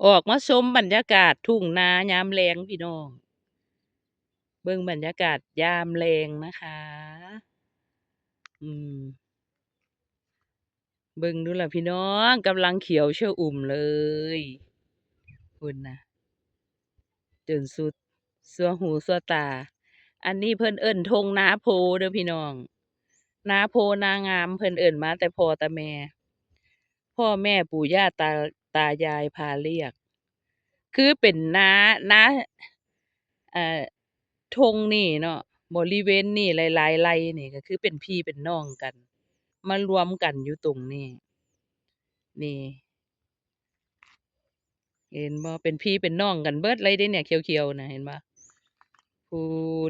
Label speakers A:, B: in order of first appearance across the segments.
A: ออกมาชมบรรยากาศทุ่งนายามแลงพี่น้องเบิ่งบรรยากาศยามแลงนะคะอืมเบิ่งดูล่ะพี่น้องกำลังเขียวชอุ่มเลยคุณนะจนสุดสัวหูสัวตาอันนี้เพิ่นเอิ้นทงนาโพเด้อพี่น้องนาโพนางามเพิ่นเอิ้นมาแต่พ่อแต่แม่พ่อแม่ปู่ย่าตายายพาเรียกคือเป็นน้าทงนี่เนาะบริเวณนี่หลายๆไร่นี่ก็คือเป็นพี่เป็นน้องกันมารวมกันอยู่ตรงนี้นี่เห็นบ่เป็นพี่เป็นน้องกันเบิดเลยเด้เนี่ยเขียวๆน่ะเห็นบ่พู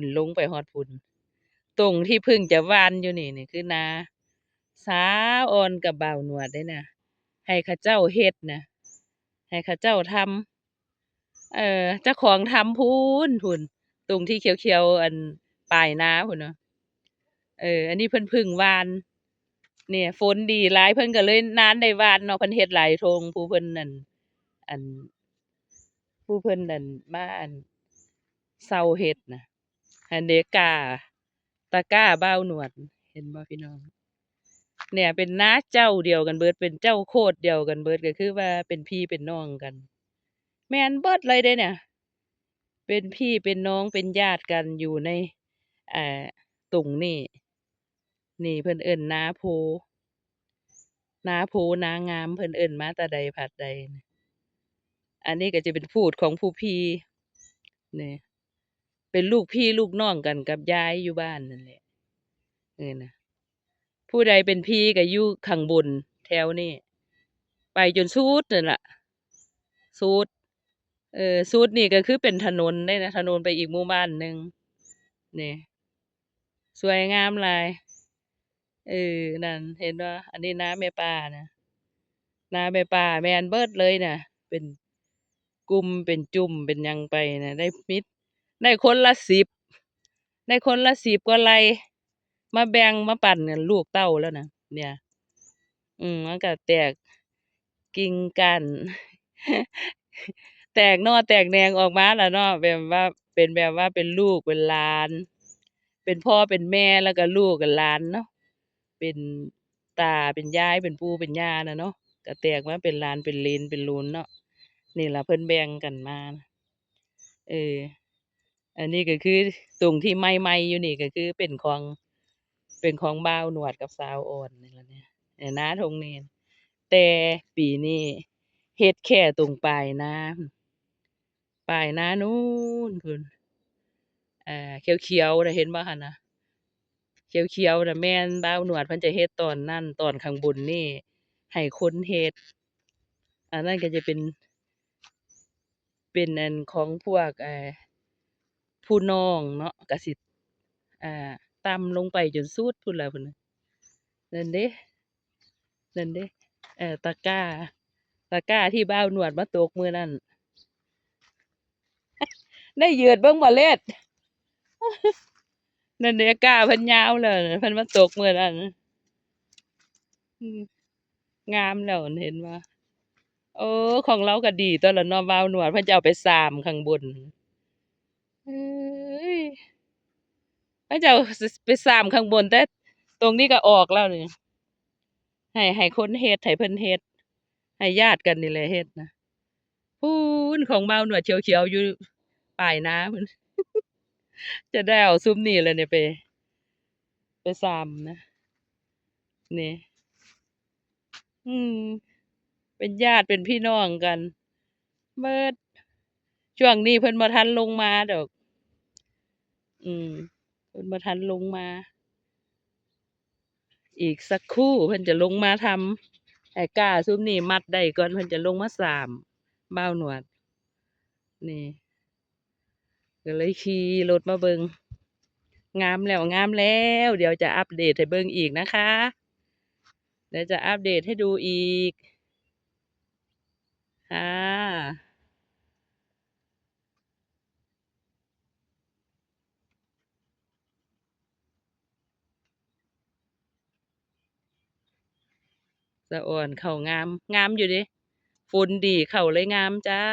A: นลงไปฮอดพูนตรงที่พึ่งจะหว่านอยู่นี่คือนาสาวอ่อนกับบ่าวหนวดเด้น่ะให้เขาเจ้าเฮ็ดน่ะให้เขาเจ้าทำเจ้าของทำพูนตรงที่เขียวๆอันปลายนาพูนเนาะอันนี้เพิ่นพึ่งหว่าน เนี่ยฝนดีหลายเพิ่นก็เลยนานได้หว่านเนาะเพิ่นเฮ็ดหลายโทงผู้เพิ่นนั่นอันผู้เพิ่นนั่นมาเซาเฮ็ดน่ะหันเด้ตะกร้าบ่าวหนวดเห็นบ่พี่น้องเนี่ยเป็นน้าเจ้าเดียวกันเบิดเป็นเจ้าโคตรเดียวกันเบิดก็คือว่าเป็นพี่เป็นน้องกันแม่นเบิดเลยเด้เนี่ยเป็นพี่เป็นน้องเป็นญาติกันอยู่ในอ่าตรงนี้นี่เพิ่นเอิ้นนาโพนาโพนางามเพิ่นเอิ้นมาแต่ใดผาดใด อันนี้ก็จะเป็นพูดของผู้พี่นี่เป็นลูกพี่ลูกน้องกันกับยายอยู่บ้านนั่นแหละนะผู้ใดเป็นพี่ก็อยู่ข้างบนแถวนี้ไปจนสุดนั่นล่ะสุดสุดนี่ก็คือเป็นถนนได้นะถนนไปอีกหมู่บ้านหนึ่งนี่สวยงามหลายนั่นเห็นว่าอันนี้น้าแม่ป้านะน้าแม่ป้าแม่นเบิดเลยน่ะเป็นกลุ่มเป็นจุ่มเป็นหยังไปนะได้มิตรได้คนละ10ได้คนละ10กว่าไร่มาแบ่งมาปั่นกันลูกเต้าแล้วนะเนี่ยมันก็แตกกิ่งก้านแตกหน่อแตกแหนงออกมาแล้วเนาะแบบว่าเป็นแบบว่าเป็นลูกเป็นหลานเป็นพ่อเป็นแม่แล้วก็ลูกกับหลานเนาะเป็นตาเป็นยายเป็นปู่เป็นย่าน่ะเนาะก็แตกมาเป็นหลานเป็นเหลนเป็นหลนเนาะนี่ล่ะเพิ่นแบ่งกันมาเอออันนี้ก็คือตรงที่ไหม้ๆอยู่นี่ก็คือเป็นของบ่าวหนวดกับสาวอ่อนนี่ล่ะเนี่ยน้าทงนี่แต่ปีนี้เฮ็ดแค่ตรงปลายนาปลายนานู้นพู้นเขียวๆน่ะเห็นบ่หั่นน่ะเขียวๆน่ะแม่นบ่าวหนวดเพิ่นจะเฮ็ดตอนนั้นตอนข้างบนนี่ให้คนเฮ็ดอันนั้นก็จะเป็นอันของพวกผู้น้องเนาะก็สิอ่าต่ำลงไปจนสุดพู้นล่ะพุ่นน่ะนั่นเด้นั่นเด้ตะกร้าที่บ่าวหนวดมาตกมื้อนั้นได้เหยือดเบิ่งบ่เล็ดนั่นเด้กร้าเพิ่นยาวแล้วเพิ่นมาตกมื้อนั้นอืมงามแล้วเห็นบ่โอ้ของเราก็ดีตั่วล่ะเนาะบ่าวหนวดเพิ่นจะเอาไปซ่ามข้างบนเอ้ยเพิ่นจะเอาไปซ่ามข้างบนแต่ตรงนี้ก็ออกแล้วนี่ให้คนเฮ็ดให้เพิ่นเฮ็ดให้ญาติกันนี่แหละเฮ็ดนะพูนของบ่าวหนวดเขียวๆอยู่ปลายนาพู้นจะได้เอาซุมนี้แหละเนี่ยไปซ่ามนะนี่อืมเป็นญาติเป็นพี่น้องกันเบิดช่วงนี้เพิ่นบ่ทันลงมาดอกอืมเพิ่นบ่ทันลงมาอีกสักครู่เพิ่นจะลงมาทำให้ก้าซุมนี้มัดได้ก่อนเพิ่นจะลงมาซ่ามบ่าวหนวดนี่ก็เลยขี่รถมาเบิ่งงามแล้วงามแล้วเดี๋ยวจะอัปเดตให้เบิ่งอีกนะคะเดี๋ยวจะอัปเดตให้ดูอีกค่ะสะอ่อนเข้างามงามอยู่เดะ ฝุ่นดีเข้าเลยงามจ้า